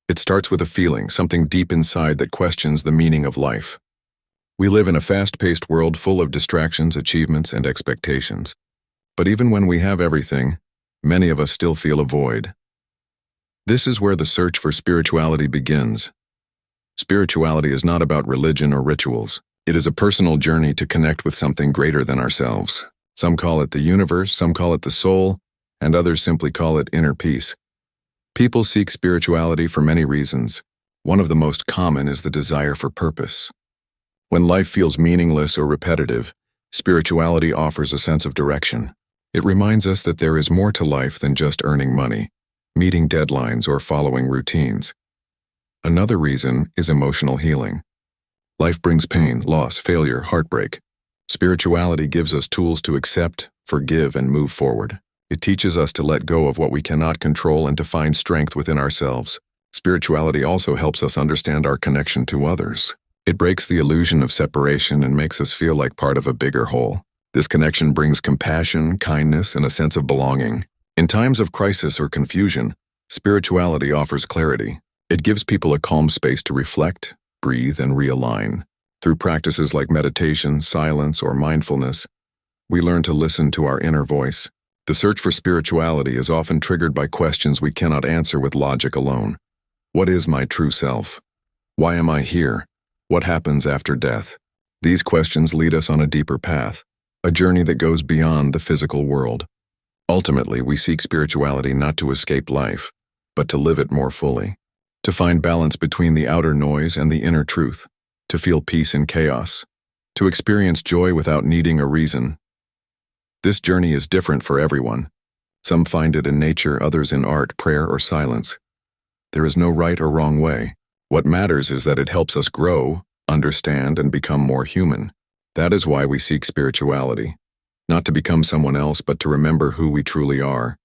It starts with a feeling, something deep inside that questions the meaning of life. We live in a fast-paced world full of distractions, achievements, and expectations. But even when we have everything, many of us still feel a void. This is where the search for spirituality begins. Spirituality is not about religion or rituals. It is a personal journey to connect with something greater than ourselves. Some call it the universe, some call it the soul, and others simply call it inner peace. People seek spirituality for many reasons. One of the most common is the desire for purpose. When life feels meaningless or repetitive, spirituality offers a sense of direction. It reminds us that there is more to life than just earning money, meeting deadlines, or following routines. Another reason is emotional healing. Life brings pain, loss, failure, heartbreak. Spirituality gives us tools to accept, forgive, and move forward. It teaches us to let go of what we cannot control and to find strength within ourselves. Spirituality also helps us understand our connection to others. It breaks the illusion of separation and makes us feel like part of a bigger whole. This connection brings compassion, kindness, and a sense of belonging. In times of crisis or confusion, spirituality offers clarity. It gives people a calm space to reflect, breathe, and realign. Through practices like meditation, silence, or mindfulness, we learn to listen to our inner voice. The search for spirituality is often triggered by questions we cannot answer with logic alone. What is my true self? Why am I here? What happens after death? These questions lead us on a deeper path, a journey that goes beyond the physical world. Ultimately, we seek spirituality not to escape life, but to live it more fully, to find balance between the outer noise and the inner truth, to feel peace in chaos, to experience joy without needing a reason. This journey is different for everyone. Some find it in nature, others in art, prayer, or silence. There is no right or wrong way. What matters is that it helps us grow, understand, and become more human. That is why we seek spirituality. Not to become someone else, but to remember who we truly are.